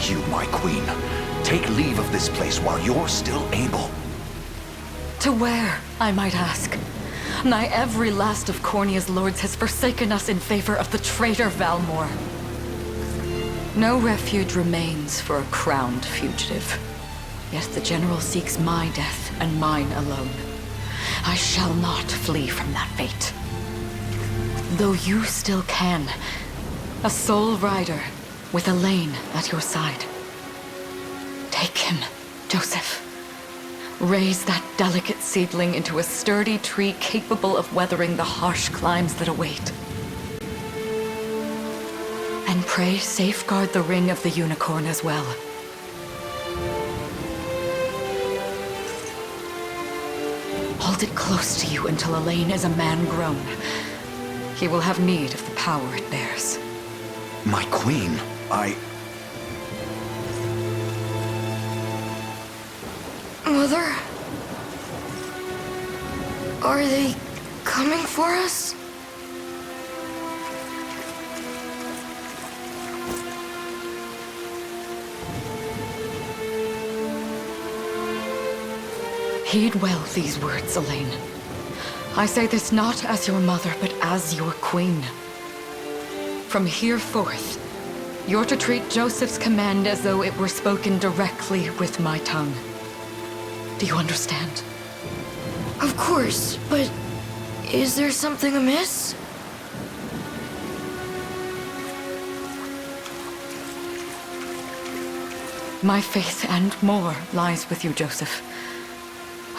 beg you, my queen, take leave of this place while you're still able. To where, I might ask? Nigh every last of Cornia's lords has forsaken us in favor of the traitor Valmore. No refuge remains for a crowned fugitive. Yet the general seeks my death and mine alone. I shall not flee from that fate. Though you still can, a sole rider with Alain at your side. Take him, Joseph. Raise that delicate seedling into a sturdy tree capable of weathering the harsh climes that await. And pray safeguard the ring of the unicorn as well. Hold it close to you until Alain is a man grown. He will have need of the power it bears. My queen, Mother? Are they coming for us? Heed well these words, Alain. I say this not as your mother, but as your queen. From here forth, you're to treat Joseph's command as though it were spoken directly with my tongue. Do you understand? Of course, but is there something amiss? My faith and more lies with you, Joseph.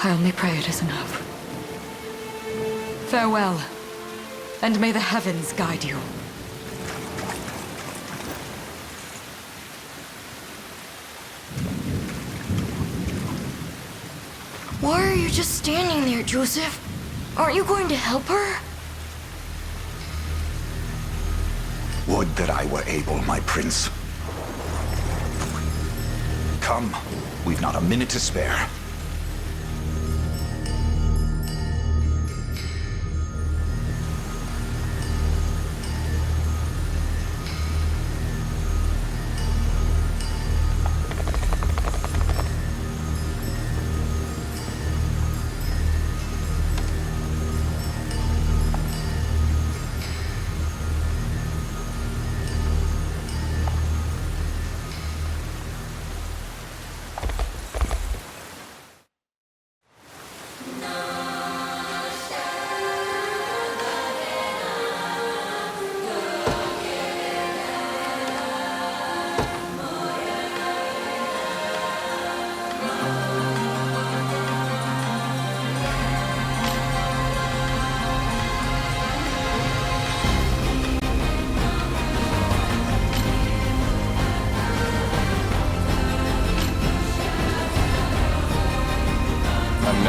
I only pray it is enough. Farewell, and may the heavens guide you. Why are you just standing there, Joseph? Aren't you going to help her? would that I were able, my prince. Come, we've not a minute to spare.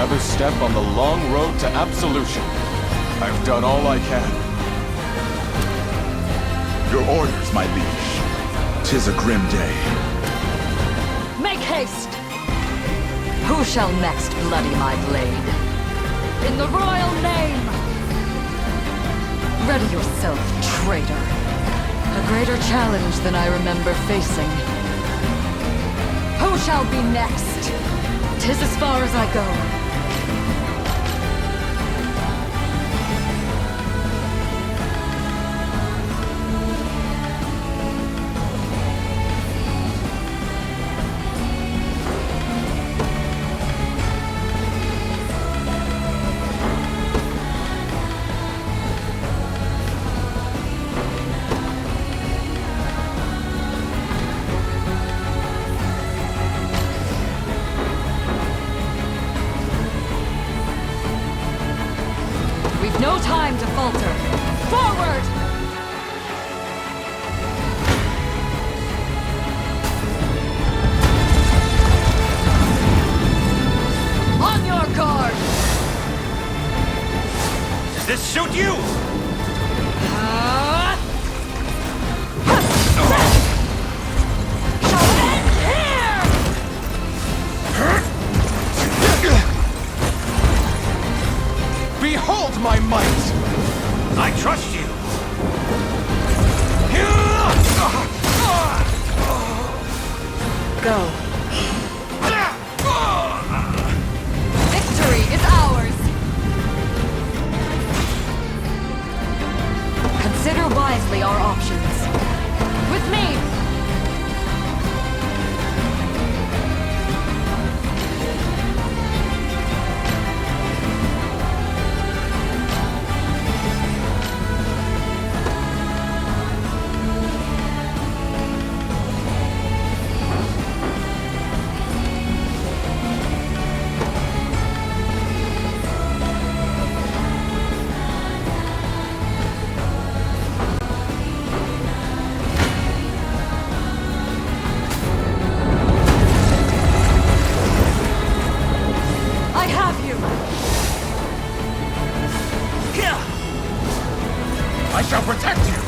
Another step on the long road to absolution. I've done all I can. Your orders, my liege. 'Tis a grim day. Make haste! Who shall next bloody my blade? In the royal name! Ready yourself, traitor. A greater challenge than I remember facing. Who shall be next? 'Tis as far as I go. go. Victory is ours! Consider wisely our options. With me! I shall protect you!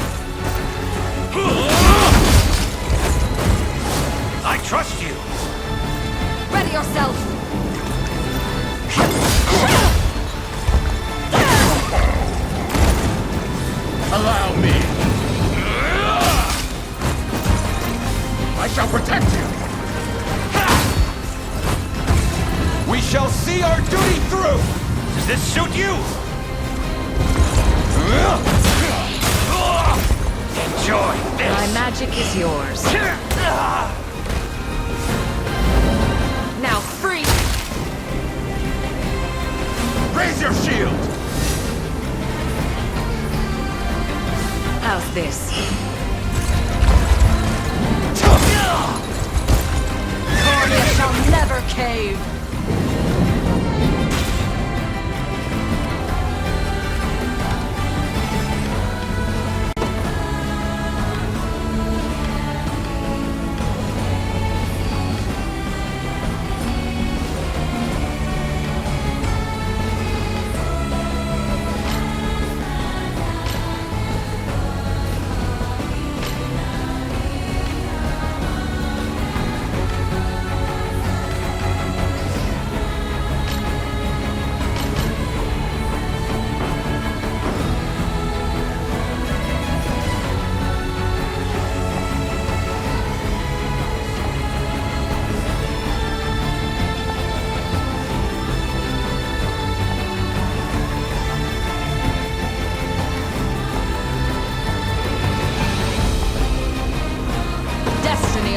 I trust you! Ready yourself! Allow me! I shall protect you! We shall see our duty through! Does this suit you? Enjoy this! My magic is yours. Now free! Raise your shield! How's this? Cornea shall never cave!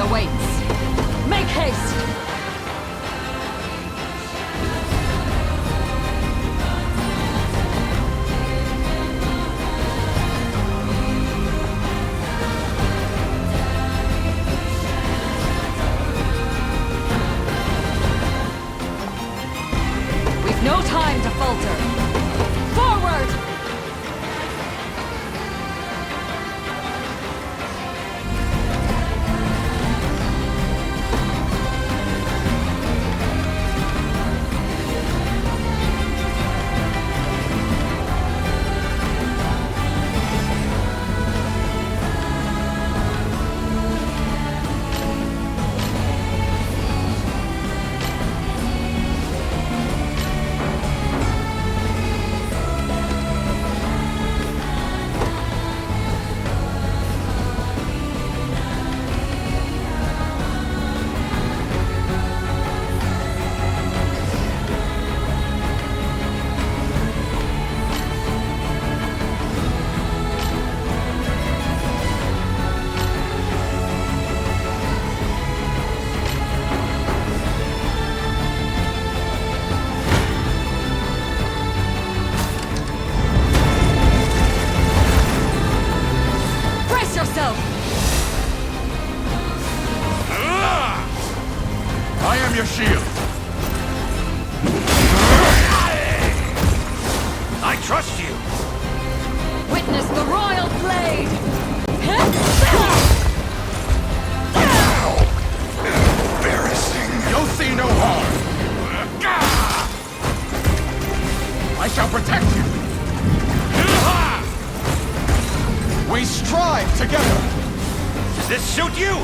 Awaits. Make haste! We've no time to falter. Forward! I am your shield! I trust you! Witness the royal blade! Embarrassing! You'll see no harm! I shall protect you! We strive together! Does this suit you?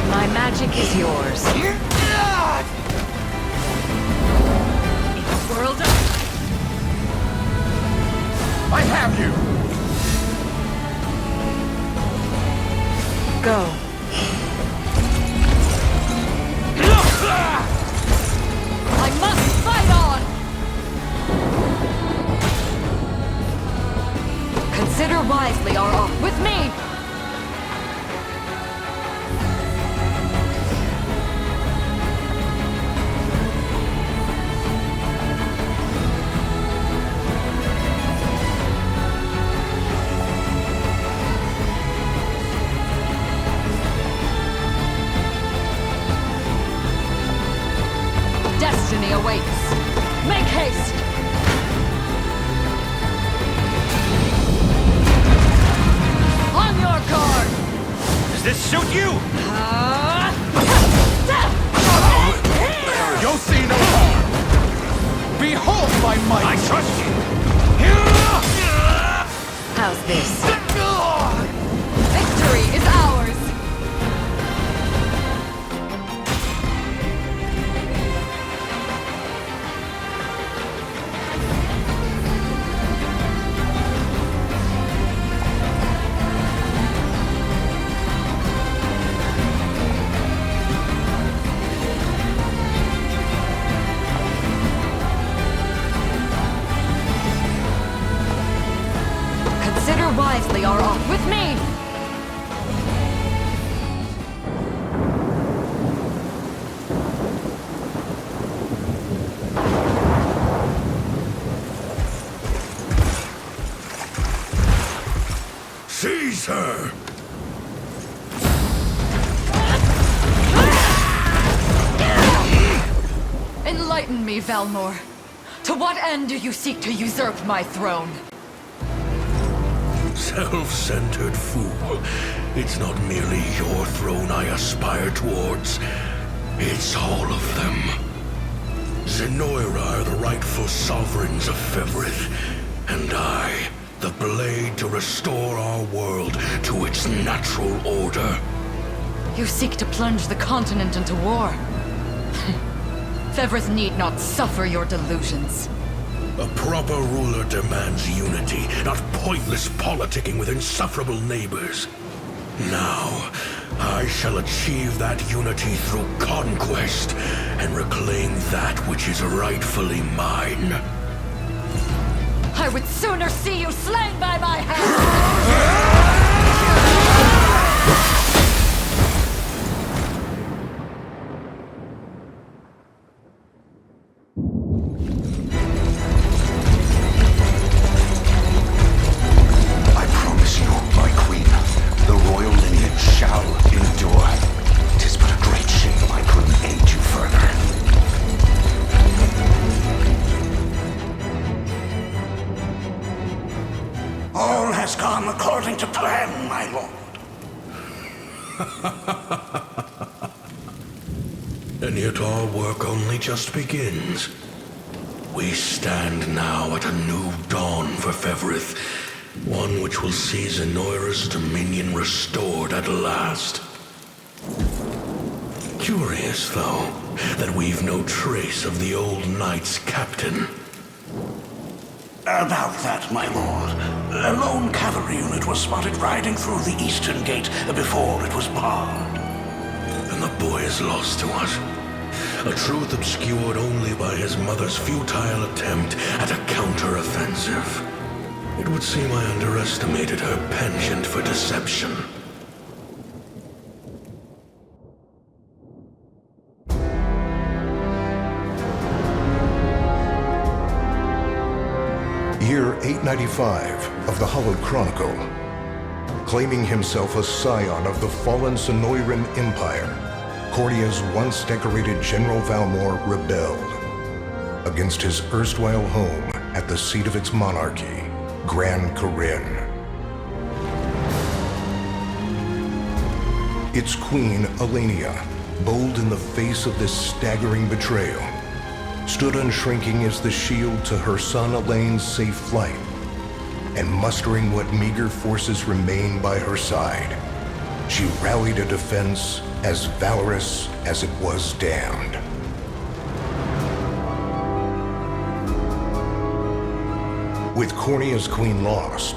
My magic is yours. In a world of... I have you! Go. I must fight on! Consider wisely our off with me! Destiny awaits. Make haste! On your guard! Does this suit you? You'll see no harm! Behold my might! I trust you! How's this? Victory is ours! Consider wisely our off with me! Seize her! Enlighten me, Valmor. To what end do you seek to usurp my throne? Self-centered fool. It's not merely your throne I aspire towards. It's all of them. Zenoiran are the rightful sovereigns of Fevrith, and I, the blade to restore our world to its natural order. You seek to plunge the continent into war. Fevrith need not suffer your delusions. A proper ruler demands unity, not pointless politicking with insufferable neighbors. Now, I shall achieve that unity through conquest and reclaim that which is rightfully mine. I would sooner see you slain by my hand! I promise you, my queen, the royal lineage shall endure. 'Tis but a great shame I couldn't aid you further. All has gone according to plan, my lord. And yet our work only just begins. We stand now at a new dawn for Fevrith, one which will see Zenoiran's dominion restored at last. Curious, though, that we've no trace of the old knight's captain. About that, my lord. A lone cavalry unit was spotted riding through the eastern gate before it was barred. And the boy is lost to us. A truth obscured only by his mother's futile attempt at a counter-offensive. It would seem I underestimated her penchant for deception. Year 895 of the Hallowed Chronicle. Claiming himself a scion of the fallen Zenoiran Empire, Cornia's once decorated General Valmor rebelled against his erstwhile home at the seat of its monarchy, Gran Corinne. Its queen, Alain, bold in the face of this staggering betrayal, stood unshrinking as the shield to her son Alain's safe flight, and mustering what meager forces remained by her side, she rallied a defense as valorous as it was damned. With Cornia's queen lost,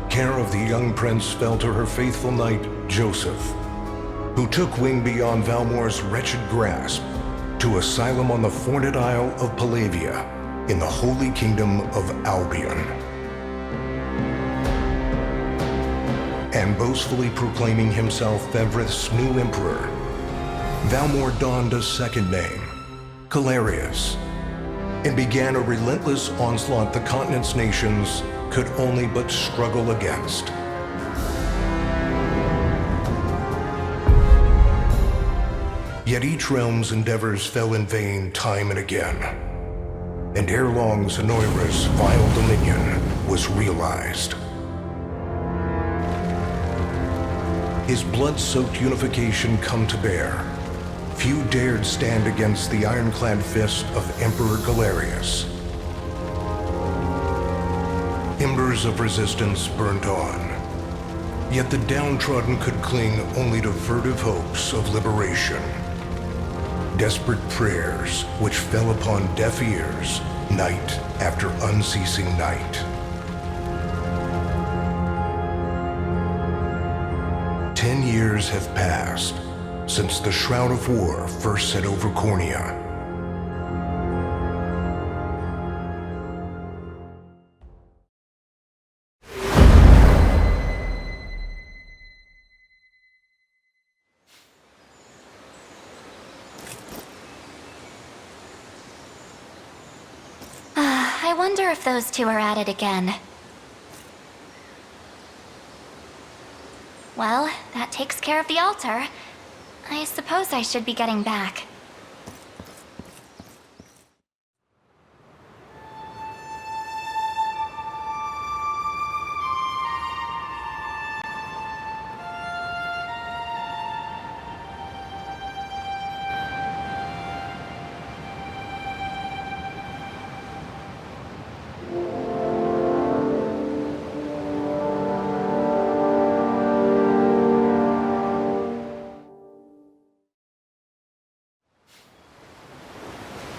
care of the young prince fell to her faithful knight, Joseph, who took wing beyond Valmor's wretched grasp to asylum on the Fornit Isle of Palevia in the Holy Kingdom of Aubin. And boastfully proclaiming himself Fevrith's new emperor, Valmor donned a second name, Calarius, and began a relentless onslaught the continent's nations could only but struggle against. Yet each realm's endeavors fell in vain time and again, and ere long Zenoiran's vile dominion was realized. His blood-soaked unification come to bear, few dared stand against the ironclad fist of Emperor Calarius. Embers of resistance burned on, yet the downtrodden could cling only to furtive hopes of liberation. Desperate prayers which fell upon deaf ears night after unceasing night. 10 years have passed since the Shroud of War first set over Cornea. I wonder if those two are at it again. Well, that takes care of the altar. I suppose I should be getting back.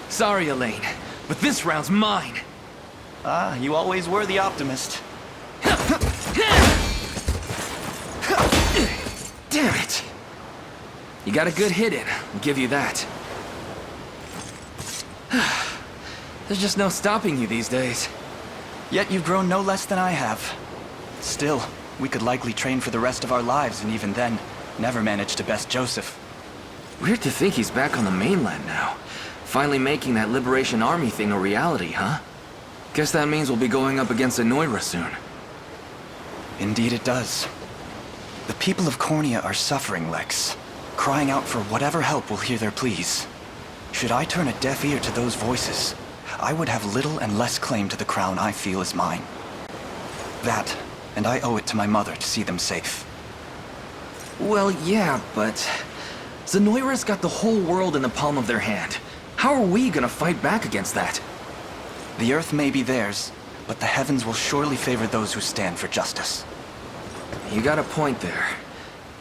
Sorry, Alain, but this round's mine. Ah, you always were the optimist. Damn it! You got a good hit in, I'll give you that. There's just no stopping you these days. Yet you've grown no less than I have. Still, we could likely train for the rest of our lives, and even then, never manage to best Joseph. Weird to think he's back on the mainland now. Finally making that Liberation Army thing a reality, huh? Guess that means we'll be going up against Zenoiran soon. Indeed it does. The people of Cornea are suffering, Lex, crying out for whatever help will hear their pleas. Should I turn a deaf ear to those voices, I would have little and less claim to the crown I feel is mine. That, and I owe it to my mother to see them safe. Well, yeah, but Zenoiran's got the whole world in the palm of their hand. How are we gonna fight back against that? The earth may be theirs, but the heavens will surely favor those who stand for justice. You got a point there.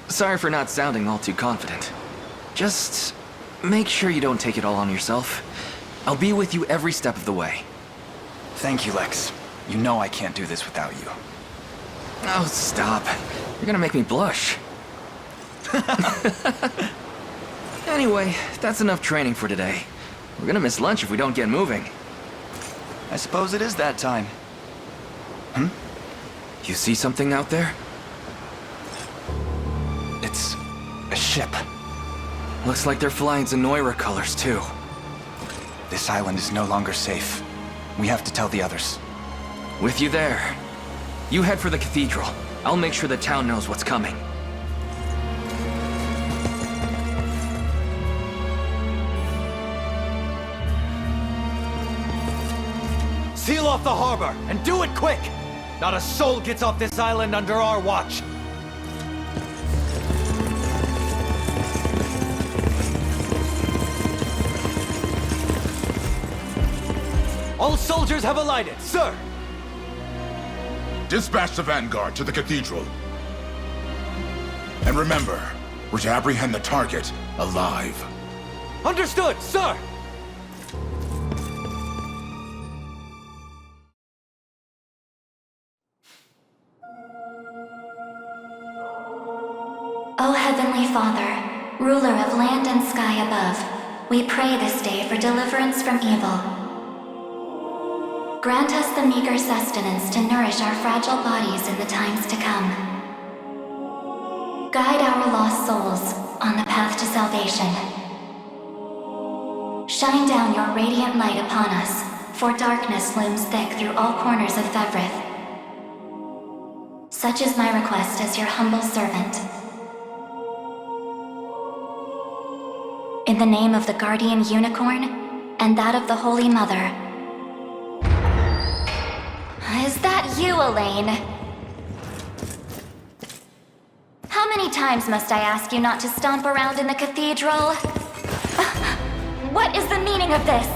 Sorry for not sounding all too confident. Just make sure you don't take it all on yourself. I'll be with you every step of the way. Thank you, Lex. You know I can't do this without you. Oh, stop. You're gonna make me blush. Anyway, that's enough training for today. We're gonna miss lunch if we don't get moving. I suppose it is that time. You see something out there? It's a ship. Looks like they're flying Zenoiran colors, too. This island is no longer safe. We have to tell the others. With you there. You head for the cathedral. I'll make sure the town knows what's coming. Seal off the harbor, and do it quick! Not a soul gets off this island under our watch. All soldiers have alighted, sir! Dispatch the vanguard to the cathedral. And remember, we're to apprehend the target alive. Understood, sir! O Heavenly Father, ruler of land and sky above, we pray this day for deliverance from evil. Grant us the meager sustenance to nourish our fragile bodies in the times to come. Guide our lost souls on the path to salvation. Shine down your radiant light upon us, for darkness looms thick through all corners of Fevrith. Such is my request as your humble servant. In the name of the guardian unicorn, and that of the Holy Mother. Is that you, Alain? How many times must I ask you not to stomp around in the cathedral? What is the meaning of this?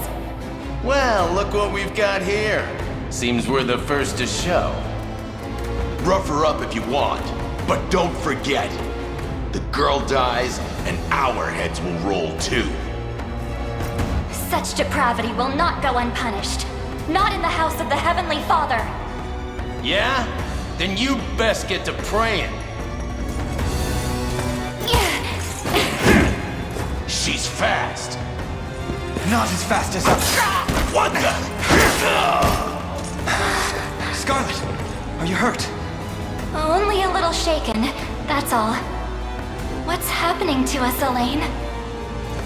Well, look what we've got here. Seems we're the first to show. Rough her up if you want, but don't forget. The girl dies, and our heads will roll too. Such depravity will not go unpunished. Not in the house of the Heavenly Father. Yeah? Then you best get to praying. She's fast. Not as fast as us. What the? Scarlet, are you hurt? Only a little shaken, that's all. What's happening to us, Alain?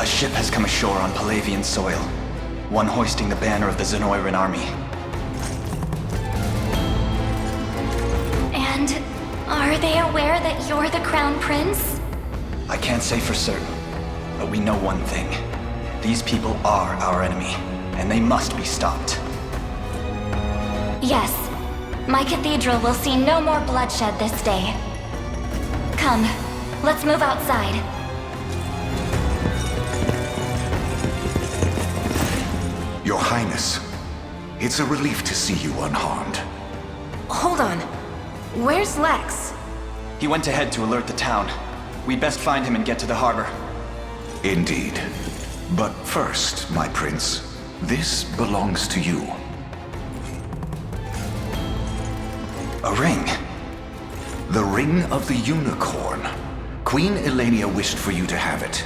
A ship has come ashore on Palevian soil. One hoisting the banner of the Zenoiran army. And are they aware that you're the Crown Prince? I can't say for certain, but we know one thing. These people are our enemy, and they must be stopped. Yes. My cathedral will see no more bloodshed this day. Come, let's move outside. Your Highness, it's a relief to see you unharmed. Hold on. Where's Lex? He went ahead to alert the town. We'd best find him and get to the harbor. Indeed. But first, my prince, this belongs to you. A ring? The Ring of the Unicorn. Queen Elenia wished for you to have it.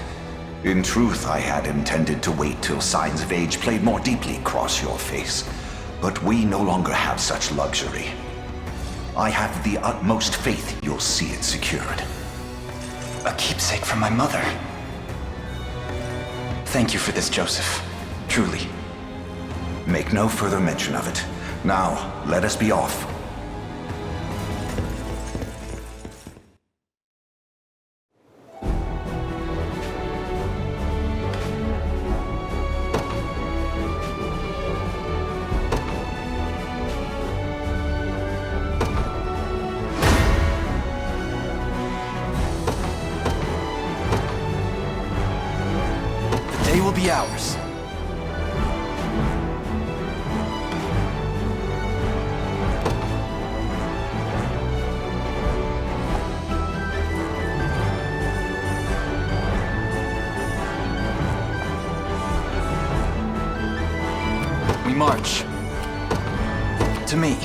In truth, I had intended to wait till signs of age played more deeply across your face. But we no longer have such luxury. I have the utmost faith you'll see it secured. A keepsake from my mother. Thank you for this, Joseph. Truly. Make no further mention of it. Now, let us be off. They will be ours. We march. To me.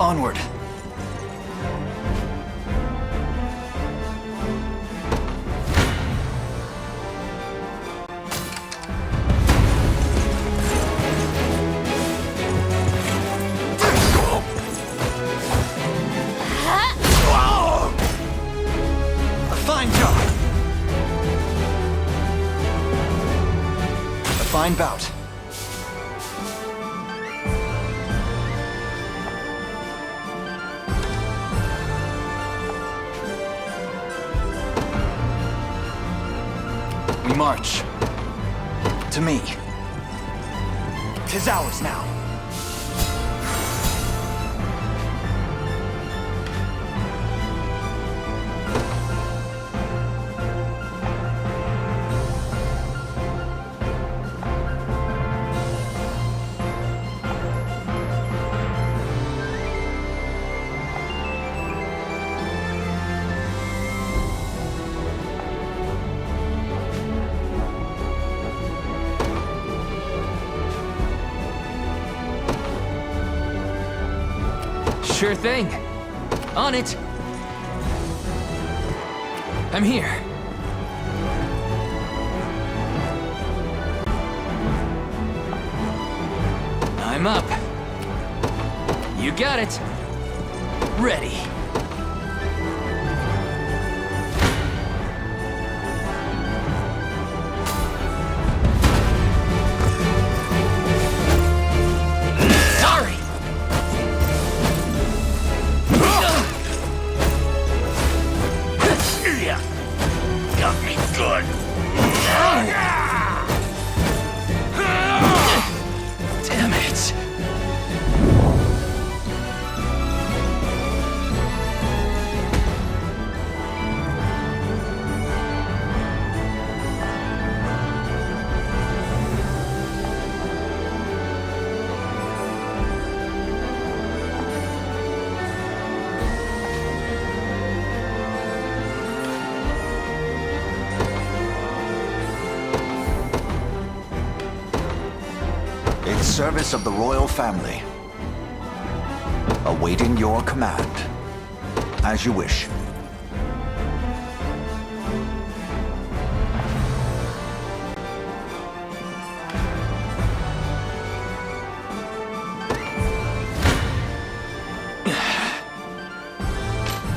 Onward. Fine job. A fine bout. We march. To me. 'Tis ours now. Sure thing. On it. I'm here. I'm up. You got it. Ready. Damn it! In service of the royal family. Awaiting your command. As you wish.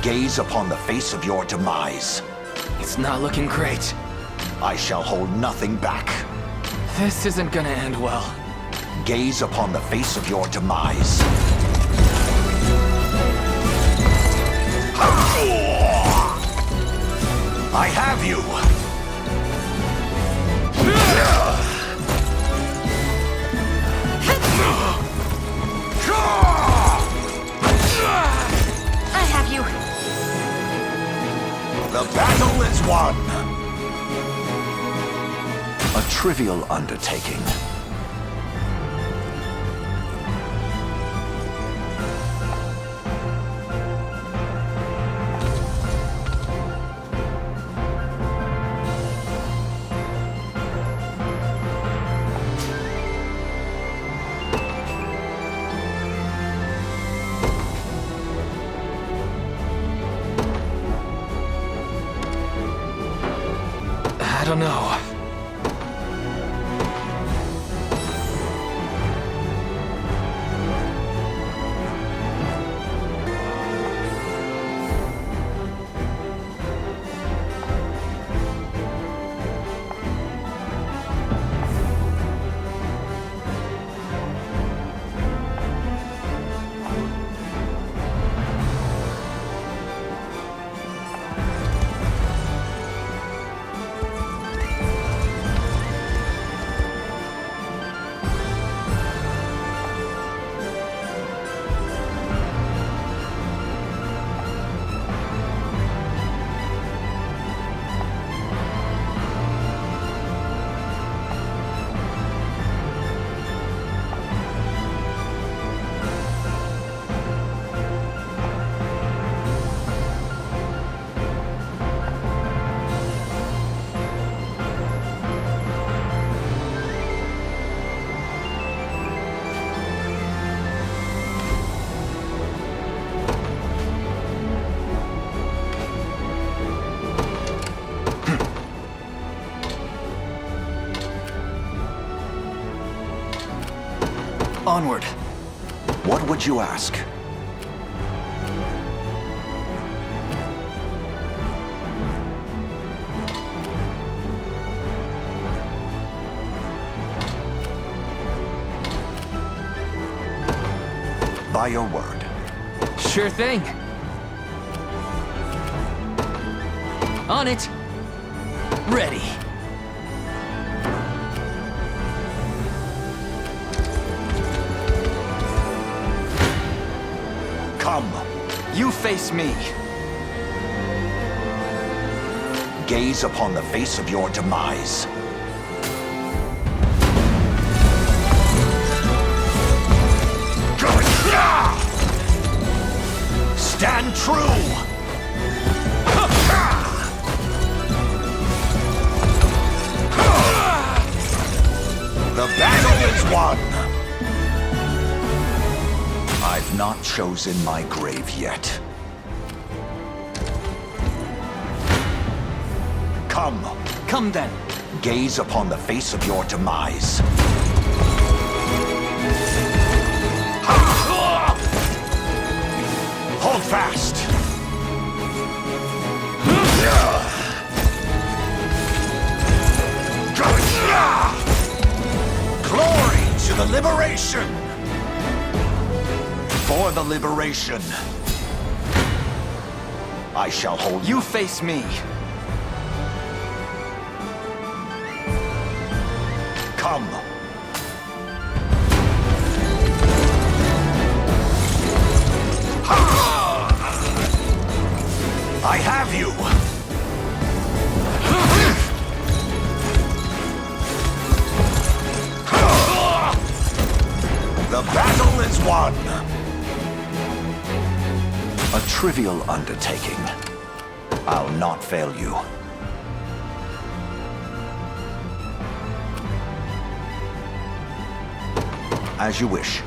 Gaze upon the face of your demise. It's not looking great. I shall hold nothing back. This isn't gonna end well. Gaze upon the face of your demise. I have you! I have you. The battle is won! A trivial undertaking. I don't know. Onward. What would you ask? By your word. Sure thing. On it. Ready. Come. You face me. Gaze upon the face of your demise. Stand true! The battle is won! I've not chosen my grave yet. Come. Come then. Gaze upon the face of your demise. Hold fast! Glory to the liberation! For the liberation, I shall hold You face me. Come. I have you! The battle is won! A trivial undertaking. I'll not fail you. As you wish.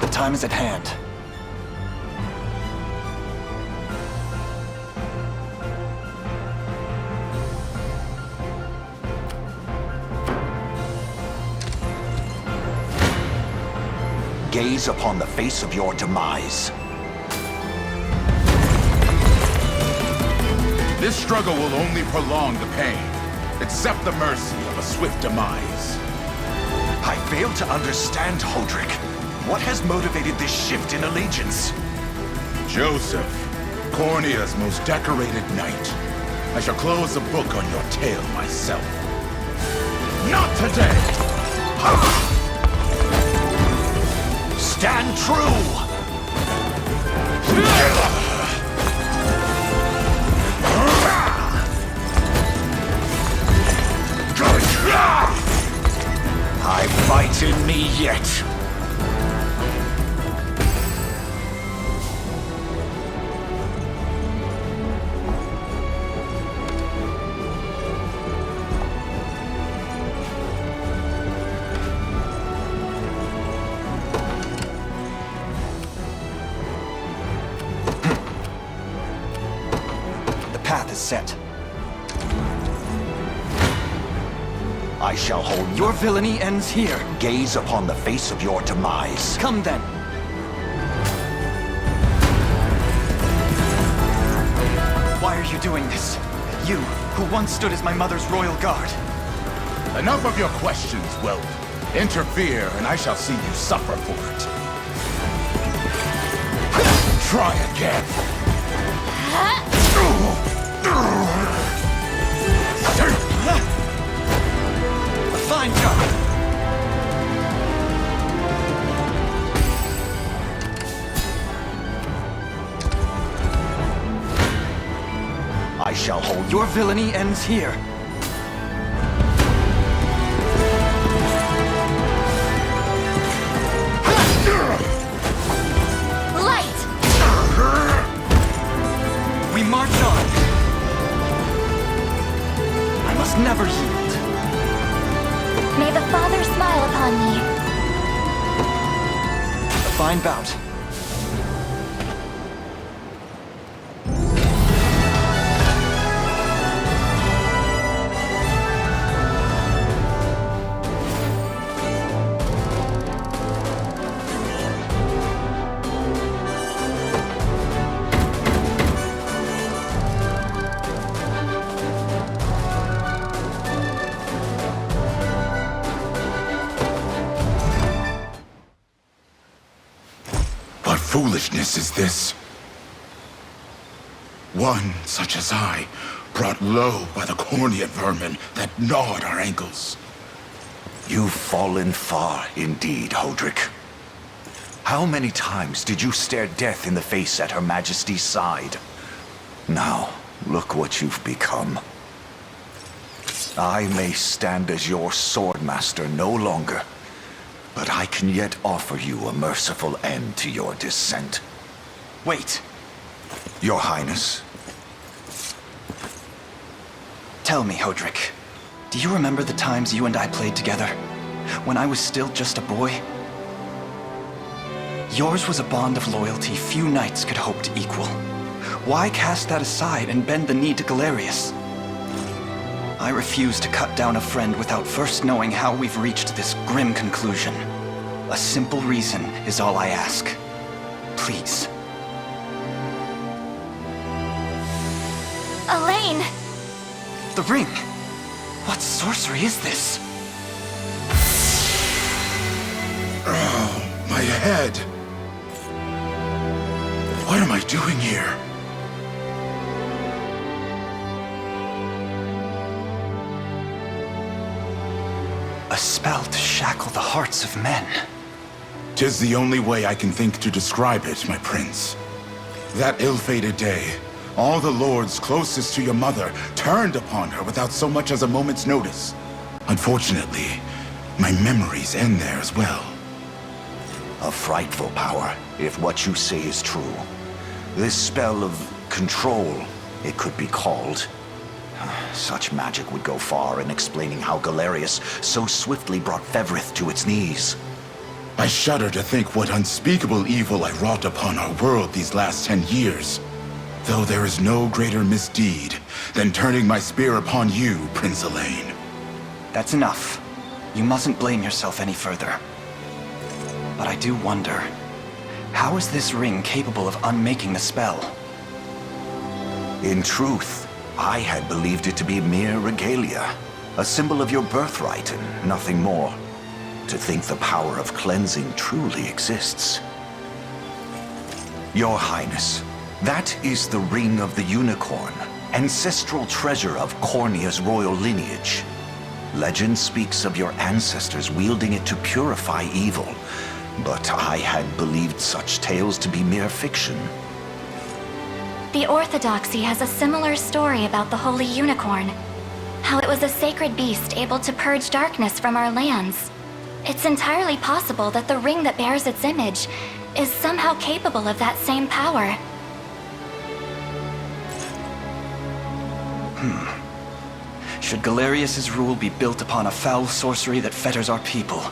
The time is at hand. Gaze upon the face of your demise. This struggle will only prolong the pain. Accept the mercy of a swift demise. I fail to understand, Hodrick. What has motivated this shift in allegiance? Joseph, Cornea's most decorated knight. I shall close the book on your tale myself. Not today! Ha! Stand true! I fight in me yet. The path is set. I shall hold Your villainy ends here. Gaze upon the face of your demise. Come then. Why are you doing this? You, who once stood as my mother's royal guard. Enough of your questions, whelp. Interfere, and I shall see you suffer for it. Try again. A fine job. I shall hold Your villainy ends here. Light! We march on. I must never yield. May the Father smile upon me. A fine bout. foolishness is this? One such as I, brought low by the Cornea vermin that gnawed our ankles. You've fallen far indeed, Hodrick. How many times did you stare death in the face at Her Majesty's side? Now, look what you've become. I may stand as your swordmaster no longer, but I can yet offer you a merciful end to your descent. Wait. Your Highness. Tell me, Hodrick, do you remember the times you and I played together? When I was still just a boy? Yours was a bond of loyalty few knights could hope to equal. Why cast that aside and bend the knee to Galerius? I refuse to cut down a friend without first knowing how we've reached this grim conclusion. A simple reason is all I ask. Please. Alain! The ring! What sorcery is this? Oh, my head! What am I doing here? A spell to shackle the hearts of men. 'Tis the only way I can think to describe it, my prince. That ill-fated day, all the lords closest to your mother turned upon her without so much as a moment's notice. Unfortunately, my memories end there as well. A frightful power, if what you say is true. This spell of control, it could be called. Such magic would go far in explaining how Galerius so swiftly brought Fevrith to its knees. I shudder to think what unspeakable evil I wrought upon our world these last 10 years. Though there is no greater misdeed than turning my spear upon you, Prince Alain. That's enough. You mustn't blame yourself any further. But I do wonder, how is this ring capable of unmaking the spell? In truth, I had believed it to be mere regalia, a symbol of your birthright and nothing more. To think the power of cleansing truly exists. Your Highness, that is the Ring of the Unicorn, ancestral treasure of Cornea's royal lineage. Legend speaks of your ancestors wielding it to purify evil, but I had believed such tales to be mere fiction. The Orthodoxy has a similar story about the Holy Unicorn. How it was a sacred beast able to purge darkness from our lands. It's entirely possible that the ring that bears its image is somehow capable of that same power. Should Galerius's rule be built upon a foul sorcery that fetters our people,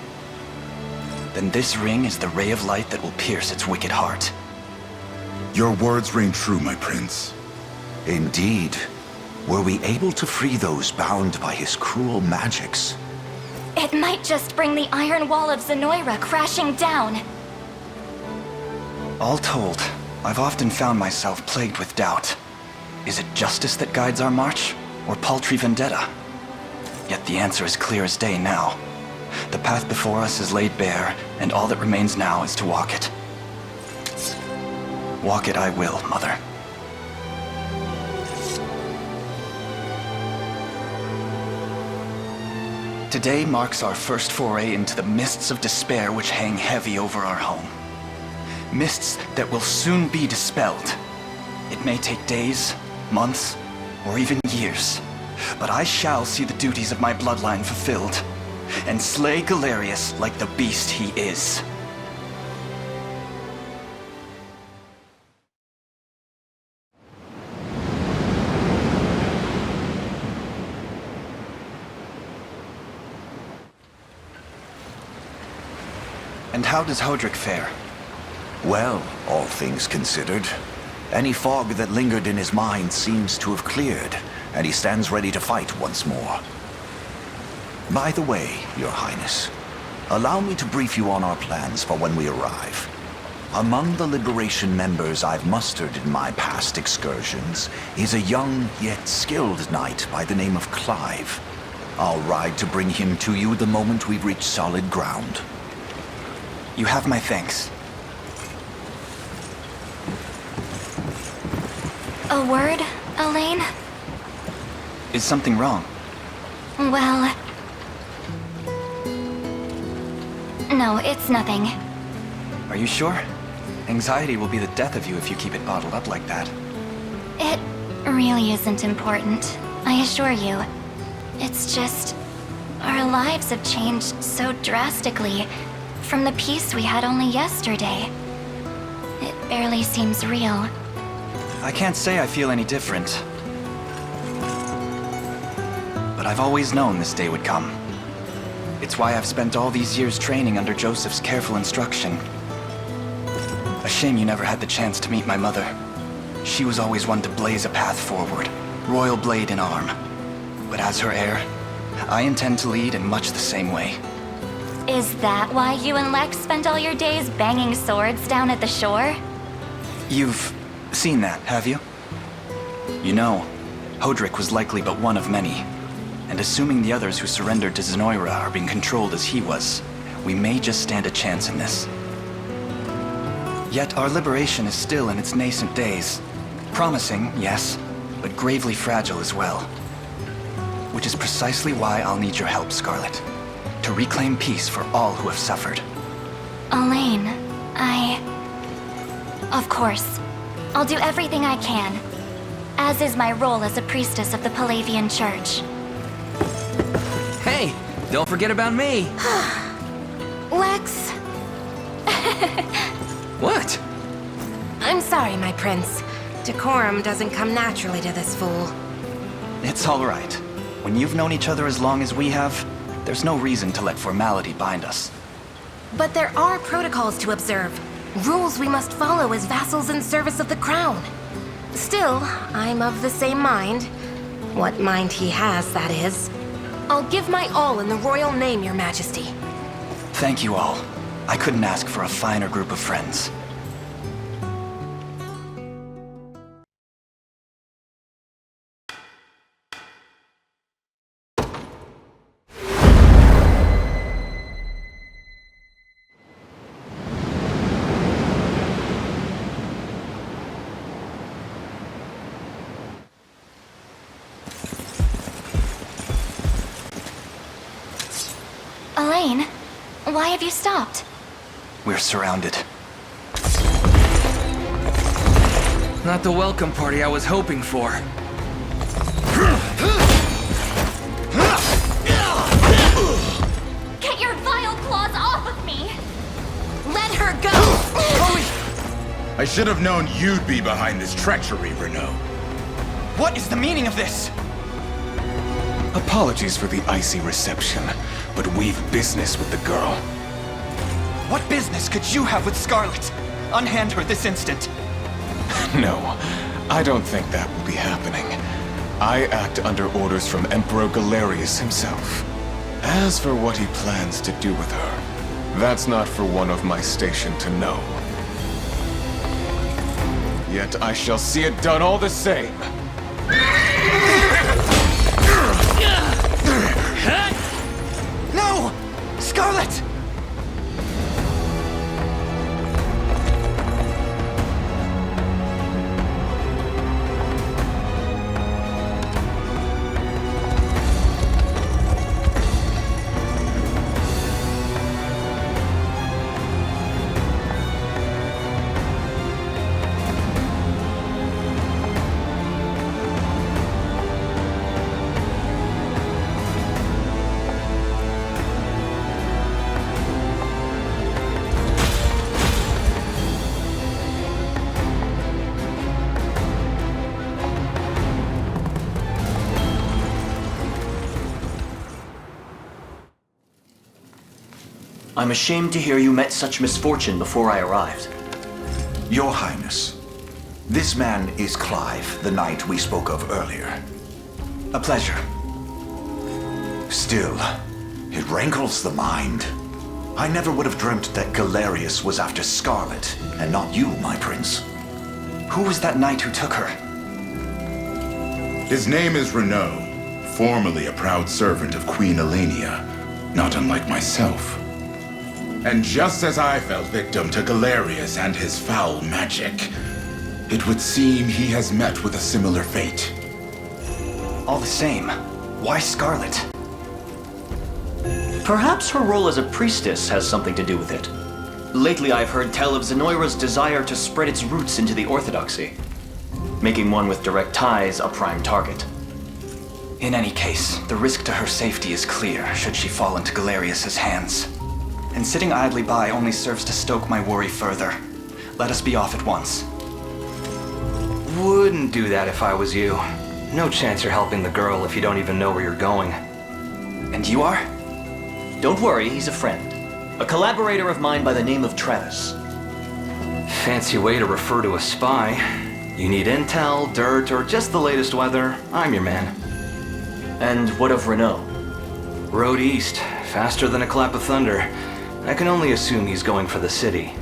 then this ring is the ray of light that will pierce its wicked heart. Your words ring true, my prince. Indeed. Were we able to free those bound by his cruel magics? It might just bring the iron wall of Zenoira crashing down. All told, I've often found myself plagued with doubt. Is it justice that guides our march, or paltry vendetta? Yet the answer is clear as day now. The path before us is laid bare, and all that remains now is to walk it. Walk it I will, Mother. Today marks our first foray into the mists of despair which hang heavy over our home. Mists that will soon be dispelled. It may take days, months, or even years, but I shall see the duties of my bloodline fulfilled, and slay Galerius like the beast he is. And how does Hodrick fare? Well, all things considered. Any fog that lingered in his mind seems to have cleared, and he stands ready to fight once more. By the way, Your Highness, allow me to brief you on our plans for when we arrive. Among the Liberation members I've mustered in my past excursions is a young yet skilled knight by the name of Clive. I'll ride to bring him to you the moment we've reached solid ground. You have my thanks. A word, Alain? Is something wrong? Well... No, it's nothing. Are you sure? Anxiety will be the death of you if you keep it bottled up like that. It really isn't important, I assure you. It's just... our lives have changed so drastically from the peace we had only yesterday. It barely seems real. I can't say I feel any different. But I've always known this day would come. It's why I've spent all these years training under Joseph's careful instruction. A shame you never had the chance to meet my mother. She was always one to blaze a path forward, royal blade in arm. But as her heir, I intend to lead in much the same way. Is that why you and Lex spent all your days banging swords down at the shore? You've seen that, have you? You know, Hodrick was likely but one of many. And assuming the others who surrendered to Zenoiran are being controlled as he was, we may just stand a chance in this. Yet our liberation is still in its nascent days. Promising, yes, but gravely fragile as well. Which is precisely why I'll need your help, Scarlet. To reclaim peace for all who have suffered. Alain, Of course. I'll do everything I can. As is my role as a priestess of the Palevian Church. Hey, don't forget about me. Lex? What? I'm sorry, my prince. Decorum doesn't come naturally to this fool. It's all right. When you've known each other as long as we have, there's no reason to let formality bind us. But there are protocols to observe. Rules we must follow as vassals in service of the crown. Still, I'm of the same mind. What mind he has, that is. I'll give my all in the royal name, your majesty. Thank you all. I couldn't ask for a finer group of friends. Alain, why have you stopped? We're surrounded. Not the welcome party I was hoping for. Get your vile claws off of me! Let her go! I should have known you'd be behind this treachery, Renaud. What is the meaning of this? Apologies for the icy reception, but we've business with the girl. What business could you have with Scarlet? Unhand her this instant. No, I don't think that will be happening. I act under orders from Emperor Galerius himself. As for what he plans to do with her, that's not for one of my station to know. Yet I shall see it done all the same. No! Scarlet! I'm ashamed to hear you met such misfortune before I arrived. Your Highness, this man is Clive, the knight we spoke of earlier. A pleasure. Still, it rankles the mind. I never would have dreamt that Galerius was after Scarlet, and not you, my prince. Who was that knight who took her? His name is Renaud, formerly a proud servant of Queen Elenia, not unlike myself. And just as I fell victim to Galerius and his foul magic, It would seem he has met with a similar fate. All the same, why Scarlet? Perhaps her role as a priestess has something to do with it. Lately I've heard tell of Zenoiran's desire to spread its roots into the Orthodoxy, making one with direct ties a prime target. In any case, the risk to her safety is clear should she fall into Galerius's hands. And sitting idly by only serves to stoke my worry further. Let us be off at once. Wouldn't do that if I was you. No chance you're helping the girl if you don't even know where you're going. And you are? Don't worry, he's a friend. A collaborator of mine by the name of Travis. Fancy way to refer to a spy. You need intel, dirt, or just the latest weather, I'm your man. And what of Renault? Road east, faster than a clap of thunder. I can only assume he's going for the city.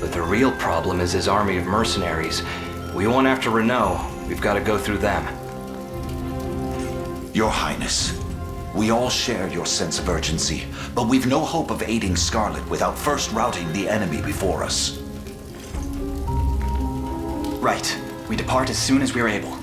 But the real problem is his army of mercenaries. We won't after Renault. We've got to go through them. Your Highness, we all share your sense of urgency, but we've no hope of aiding Scarlet without first routing the enemy before us. Right. We depart as soon as we're able.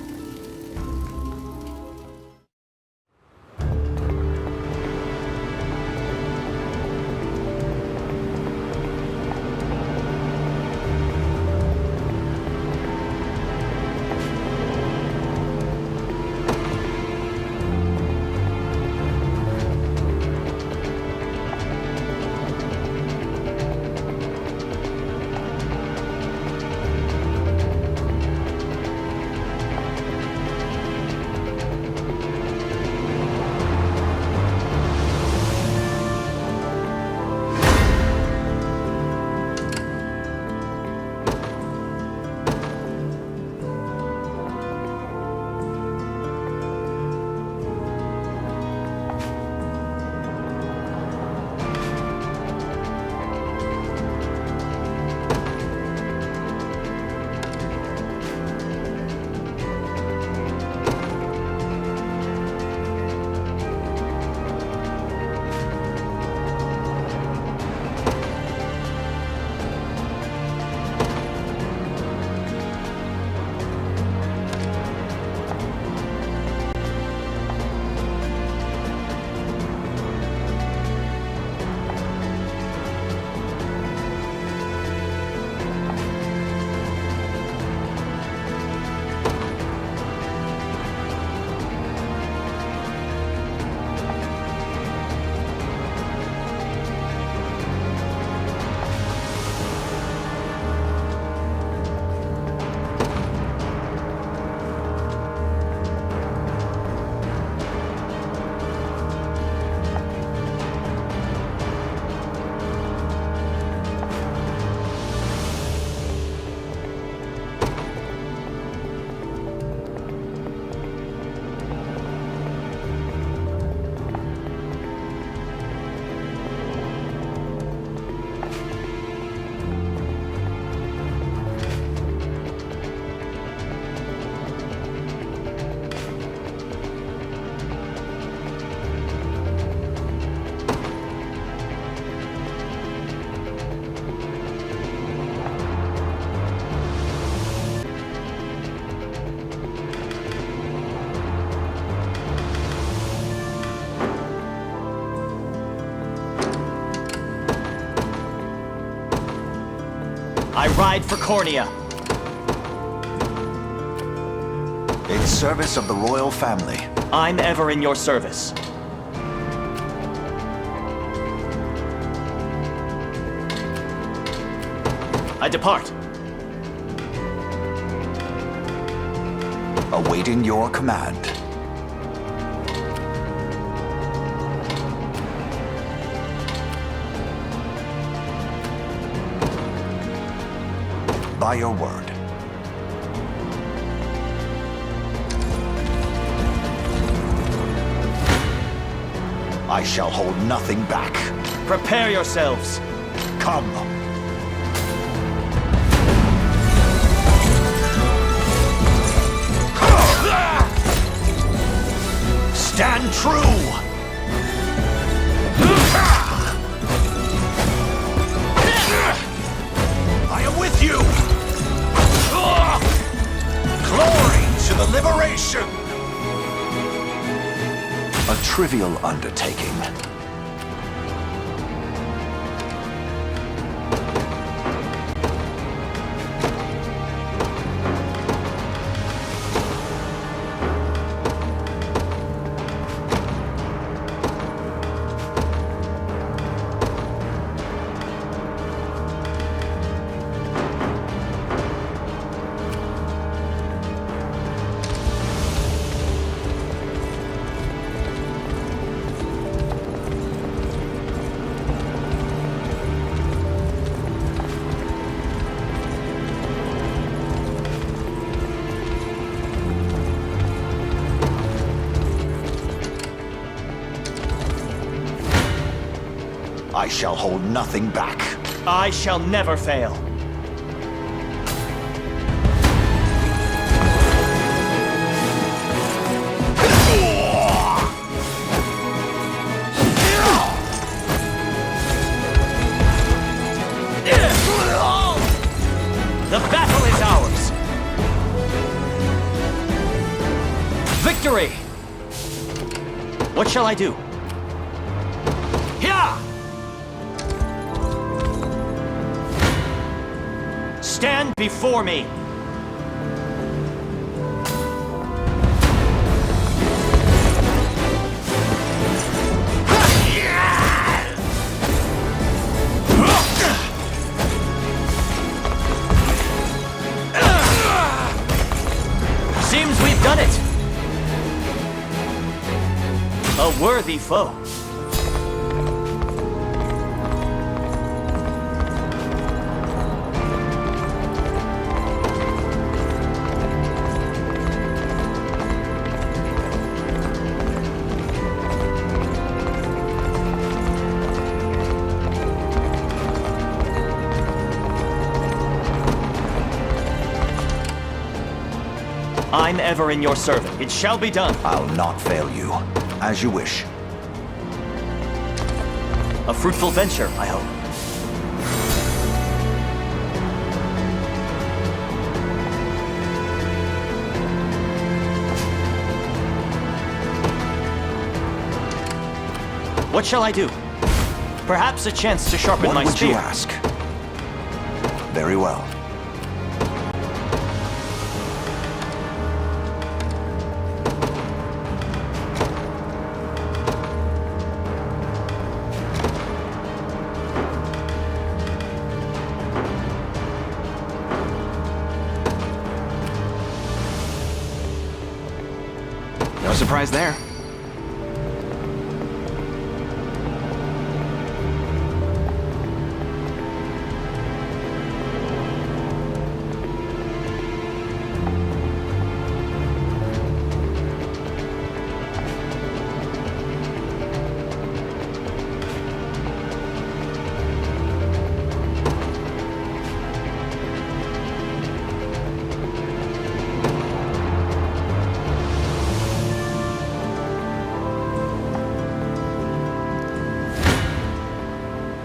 I ride for Cornea. In service of the royal family. I'm ever in your service. I depart. Awaiting your command. By your word. I shall hold nothing back. Prepare yourselves. Come. Stand true! I am with you! the liberation! A trivial undertaking. I shall hold nothing back. I shall never fail. The battle is ours. Victory! What shall I do? Here! Stand before me! Seems we've done it! A worthy foe. I'm ever in your service. It shall be done. I'll not fail you. As you wish. A fruitful venture, I hope. What shall I do? Perhaps a chance to sharpen my spear. What would you ask? Very well. No surprise there.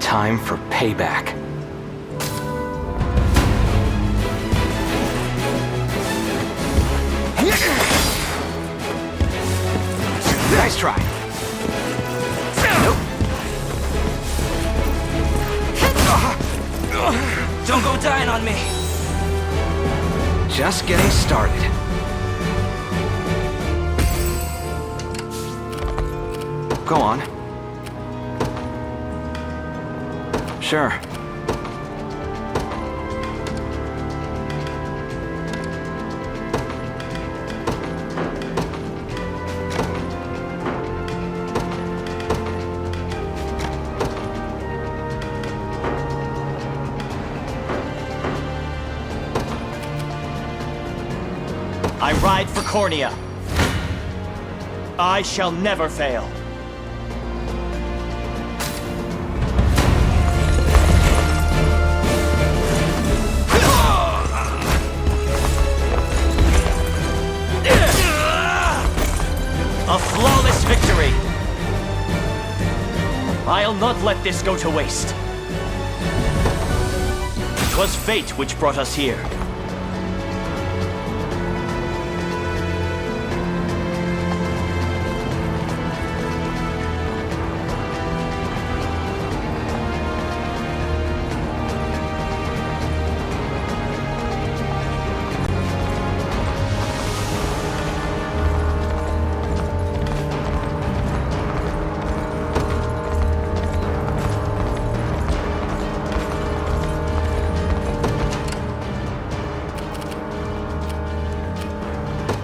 Time for payback. Nice try. Nope. Don't go dying on me. Just getting started. Go on. Sure. I ride for Cornea. I shall never fail. A flawless victory! I'll not let this go to waste. 'Twas fate which brought us here.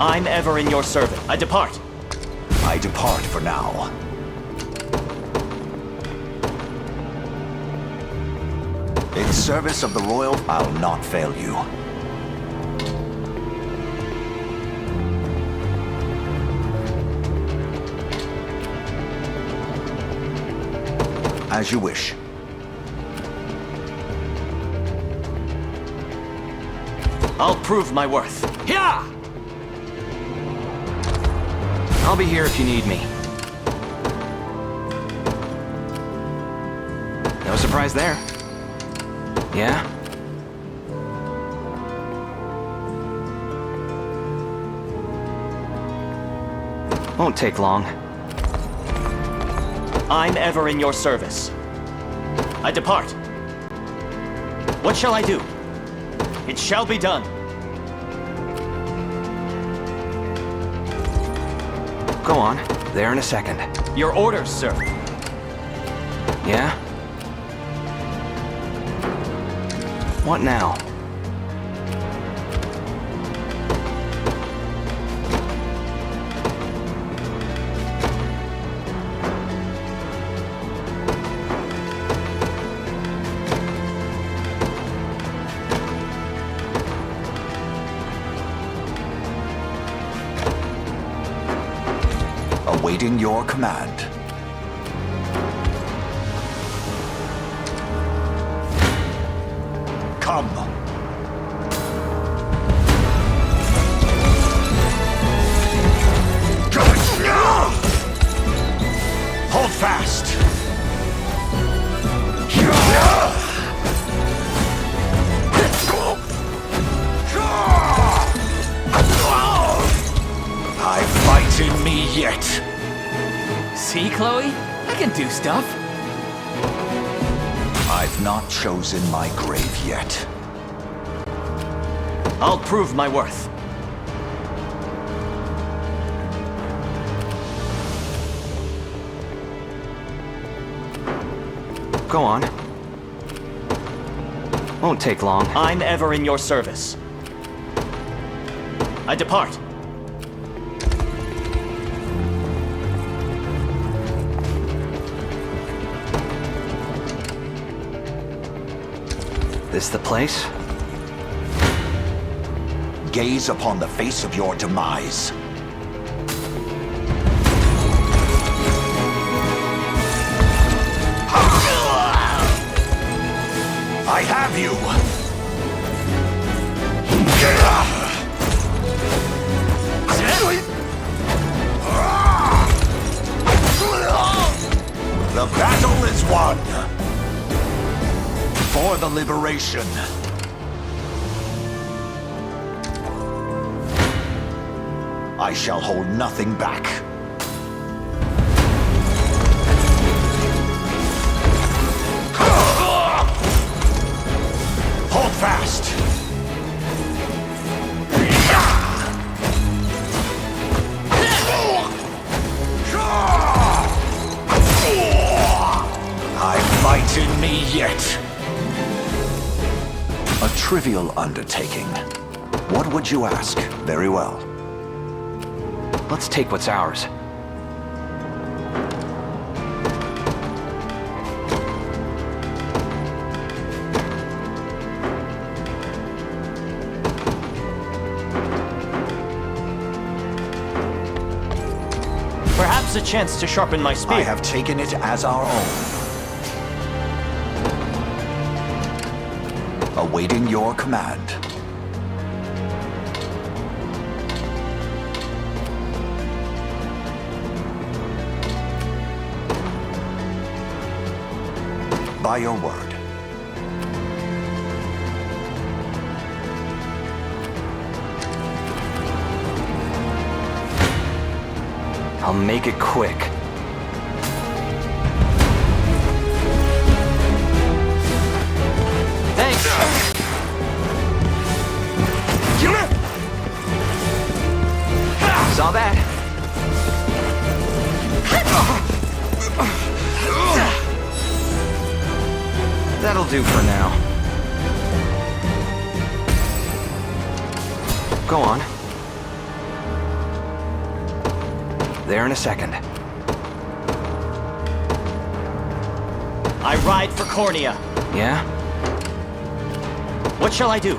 I'm ever in your service. I depart. I depart for now. In service of the royal, I'll not fail you. As you wish. I'll prove my worth. Yeah! I'll be here if you need me. No surprise there. Yeah? Won't take long. I'm ever in your service. I depart. What shall I do? It shall be done. Go on. There in a second. Your orders, sir. Yeah? What now? Awaiting your command. Come. Hold fast. I fight in me yet. See, Chloe? I can do stuff. I've not chosen my grave yet. I'll prove my worth. Go on. Won't take long. I'm ever in your service. I depart. This the place? Gaze upon the face of your demise. I have you! The battle is won! For the liberation. I shall hold nothing back. Hold fast! I fight in me yet. A trivial undertaking. What would you ask? Very well. Let's take what's ours. Perhaps a chance to sharpen my spear. I have taken it as our own. Awaiting your command. By your word. I'll make it quick. Thanks! Saw that? That'll do for now. Go on. There in a second. I ride for Cornea. Yeah? What shall I do?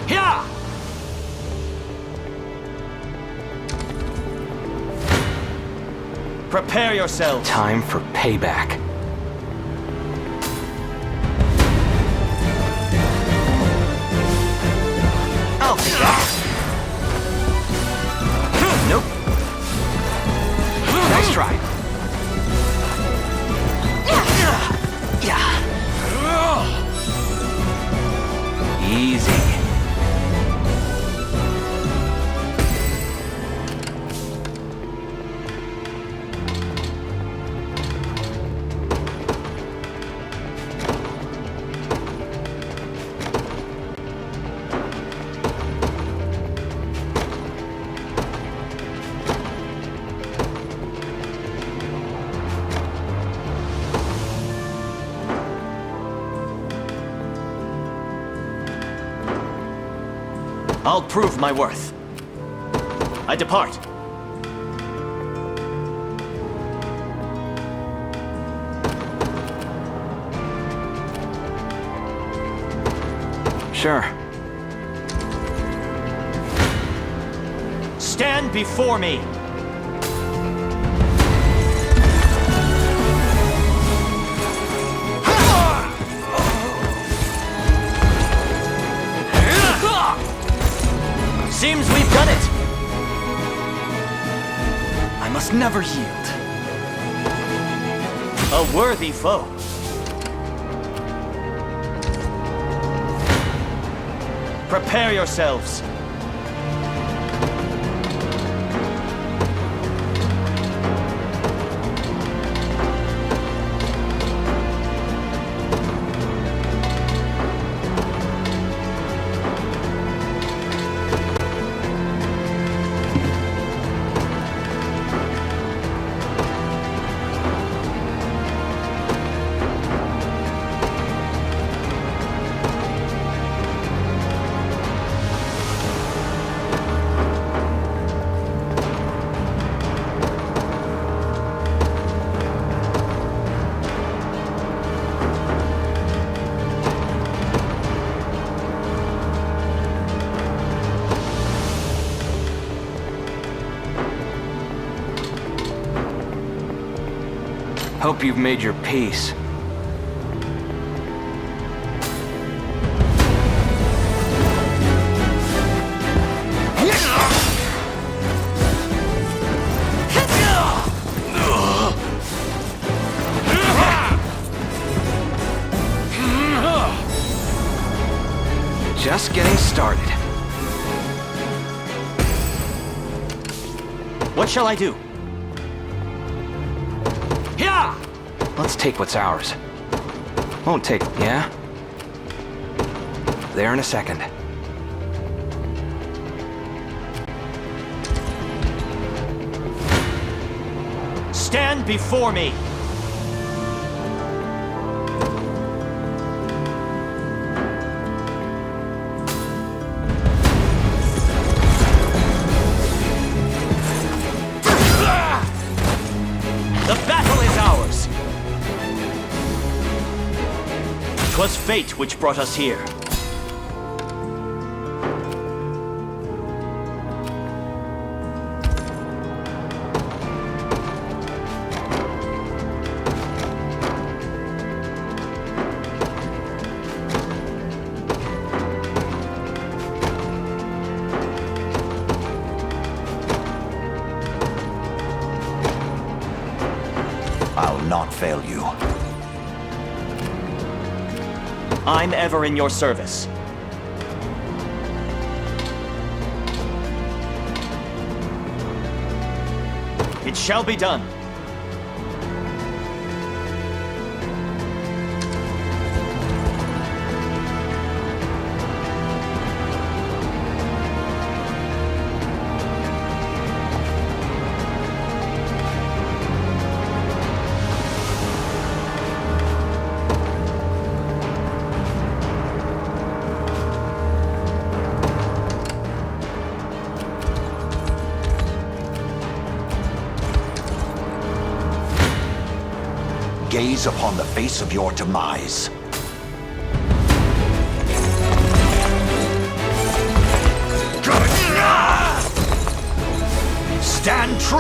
Here! Prepare yourselves. Time for payback. Oh! Nope. Nice try. Easy. I'll prove my worth. I depart. Sure. Stand before me. Seems we've done it! I must never yield. A worthy foe. Prepare yourselves. Hope you've made your peace. Just getting started. What shall I do? Here! Let's take what's ours. Won't take, yeah? There in a second. Stand before me! Twas fate which brought us here. I'll not fail you. I'm ever in your service. It shall be done. gaze upon the face of your demise. Stand true!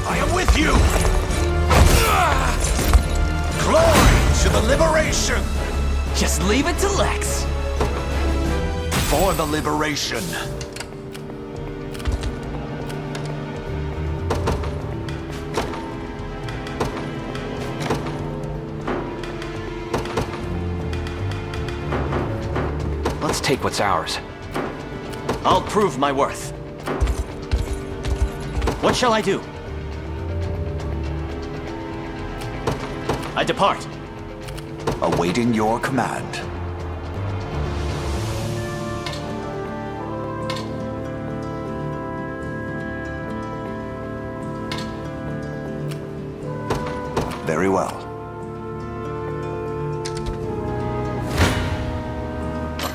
I am with you! Glory to the liberation! Just leave it to Lex. For the liberation. Let's take what's ours. I'll prove my worth. What shall I do? I depart. Awaiting your command. Very well.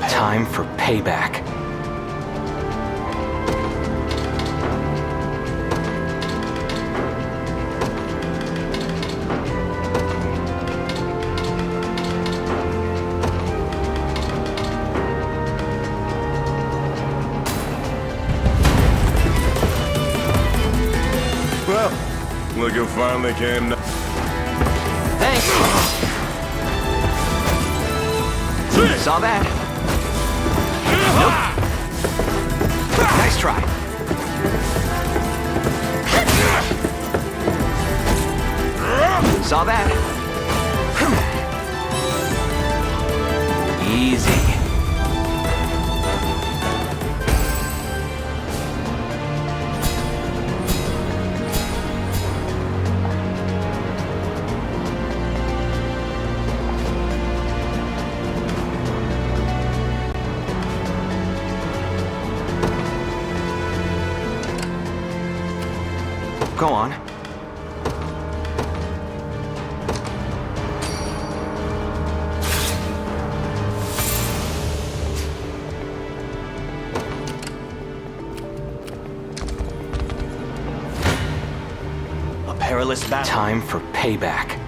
Time for payback. Well, look who finally came. Thanks. Saw that. Nope. Nice try. Saw that. Easy. Go on. A perilous battle. Time for payback.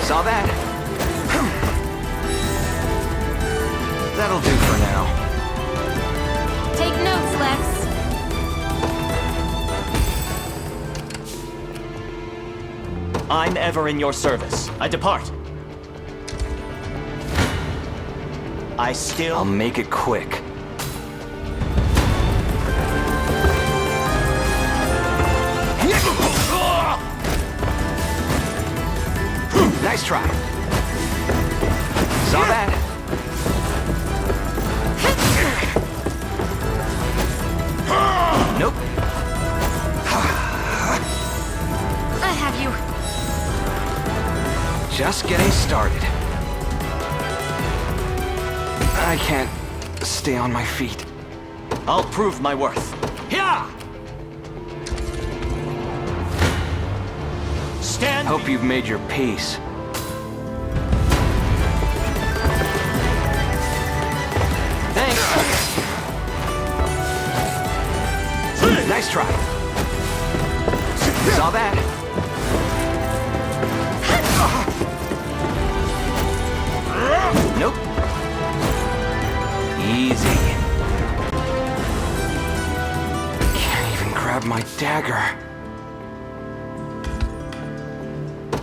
Saw that. That'll do for now. Take notes, Lex. I'm ever in your service. I depart. I still... I'll make it quick. Nice try. Saw that. Nope. I have you. Just getting started. I can't stay on my feet. I'll prove my worth. Yeah! Stand. Hope you've made your peace. Thanks. Nice try. Saw that. Nope. Easy. Can't even grab my dagger.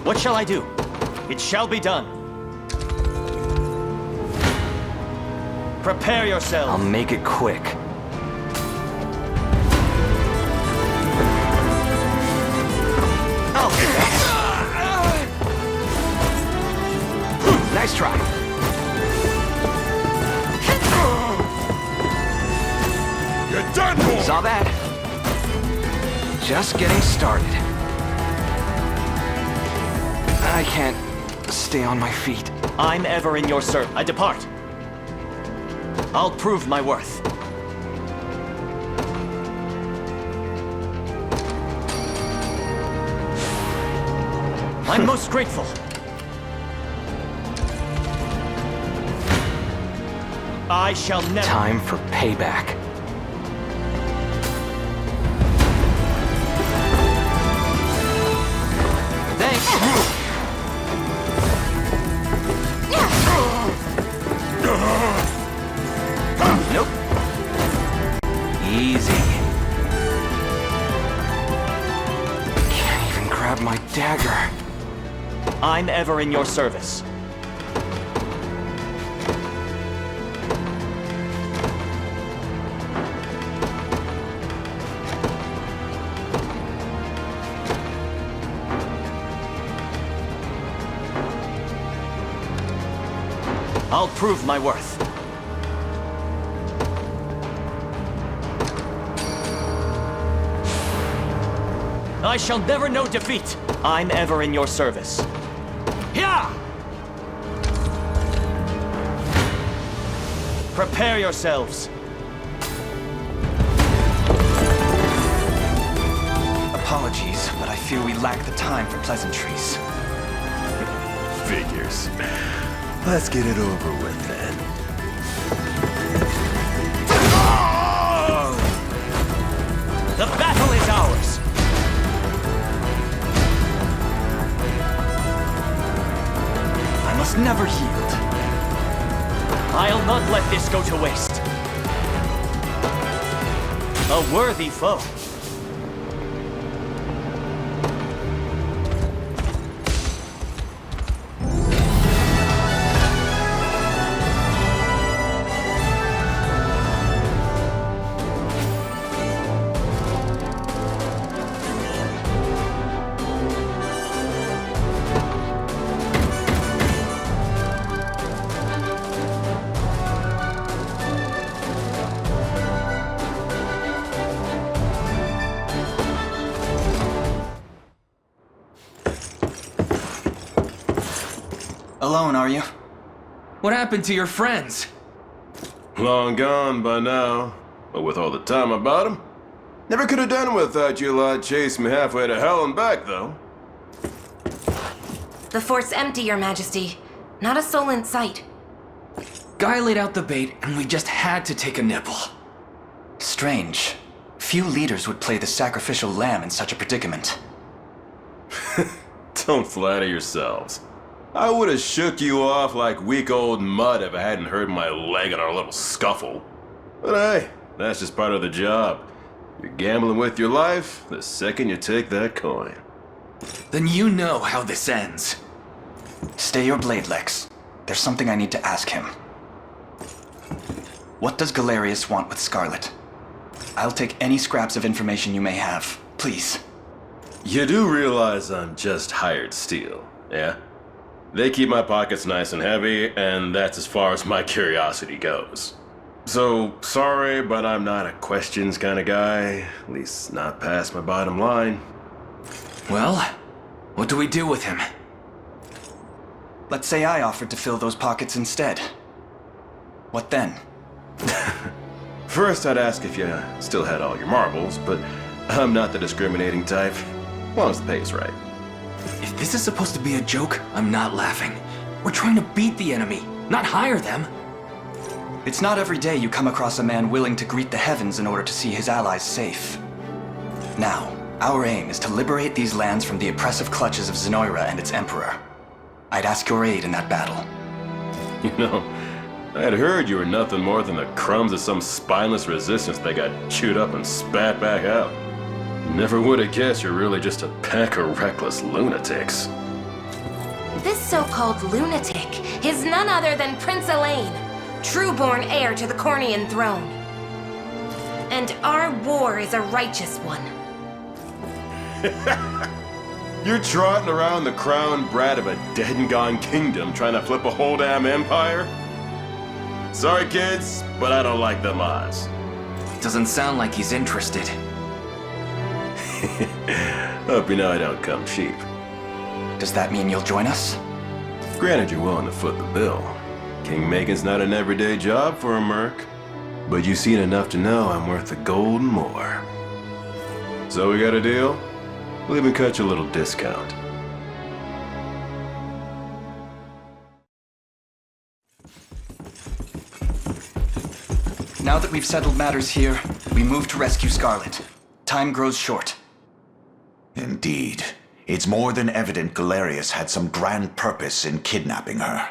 What shall I do? It shall be done. Prepare yourselves. I'll make it quick. Nice try. You're done for! Saw that. Just getting started. I can't stay on my feet. I'm ever in your service. I depart. I'll prove my worth. I'm most grateful. I shall never... Time for payback. Nope. Easy. Can't even grab my dagger. I'm ever in your service. I'll prove my worth. I shall never know defeat. I'm ever in your service. Yeah! Prepare yourselves. Apologies, but I fear we lack the time for pleasantries. Figures. Let's get it over with then. The battle is ours! I must never yield. I'll not let this go to waste. A worthy foe. Alone, are you? What happened to your friends? Long gone by now. But with all the time about them, never could have done without you lot chasing me halfway to hell and back, though. The fort's empty, Your Majesty. Not a soul in sight. Guy laid out the bait, and we just had to take a nibble. Strange. Few leaders would play the sacrificial lamb in such a predicament. Don't flatter yourselves. I would have shook you off like weak old mud if I hadn't hurt my leg in our little scuffle. But hey, that's just part of the job. You're gambling with your life the second you take that coin. Then you know how this ends. Stay your blade, Lex. There's something I need to ask him. What does Galerius want with Scarlet? I'll take any scraps of information you may have, please. You do realize I'm just hired steel, yeah? They keep my pockets nice and heavy, and that's as far as my curiosity goes. So, sorry, but I'm not a questions kind of guy. At least not past my bottom line. Well, what do we do with him? Let's say I offered to fill those pockets instead. What then? First, I'd ask if you still had all your marbles, but I'm not the discriminating type. As long as the pay's right. If this is supposed to be a joke, I'm not laughing. We're trying to beat the enemy, not hire them. It's not every day you come across a man willing to greet the heavens in order to see his allies safe. Now, our aim is to liberate these lands from the oppressive clutches of Zenoiran and its emperor. I'd ask your aid in that battle. You know, I'd heard you were nothing more than the crumbs of some spineless resistance that got chewed up and spat back out. Never would have guessed you're really just a pack of reckless lunatics. This so-called lunatic is none other than Prince Alain, true-born heir to the Cornian throne. And our war is a righteous one. You're trotting around the crowned brat of a dead and gone kingdom trying to flip a whole damn empire? Sorry, kids, but I don't like them odds. Doesn't sound like he's interested. Hope you know I don't come cheap. Does that mean you'll join us? Granted you're willing to foot the bill. Kingmaking's not an everyday job for a merc, but you've seen enough to know I'm worth the gold and more. So we got a deal? We'll even cut you a little discount. Now that we've settled matters here, we move to rescue Scarlet. Time grows short. Indeed. It's more than evident Galerius had some grand purpose in kidnapping her.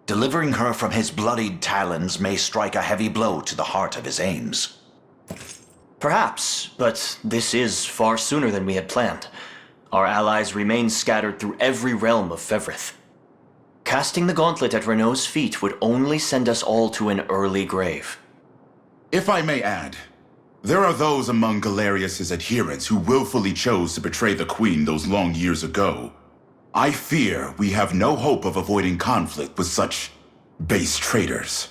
Delivering her from his bloodied talons may strike a heavy blow to the heart of his aims. Perhaps, but this is far sooner than we had planned. Our allies remain scattered through every realm of Fevrith. Casting the gauntlet at Renault's feet would only send us all to an early grave. If I may add, there are those among Galerius's adherents who willfully chose to betray the Queen those long years ago. I fear we have no hope of avoiding conflict with such base traitors.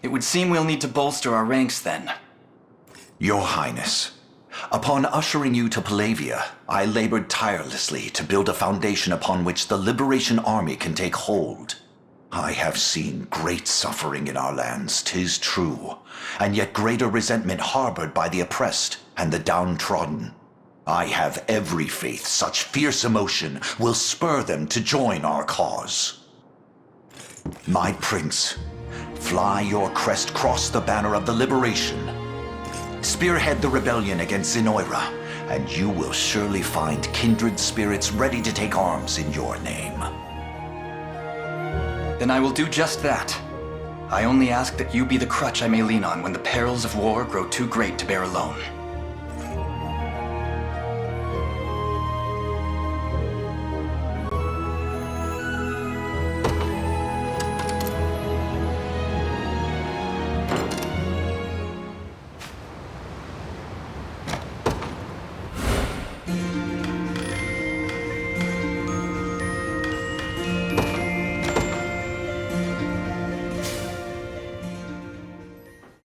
It would seem we'll need to bolster our ranks then. Your Highness, upon ushering you to Palevia, I labored tirelessly to build a foundation upon which the Liberation Army can take hold. I have seen great suffering in our lands, 'tis true, and yet greater resentment harbored by the oppressed and the downtrodden. I have every faith such fierce emotion will spur them to join our cause. My prince, fly your crest across the banner of the liberation. Spearhead the rebellion against Zenoiran, and you will surely find kindred spirits ready to take arms in your name. Then I will do just that. I only ask that you be the crutch I may lean on when the perils of war grow too great to bear alone.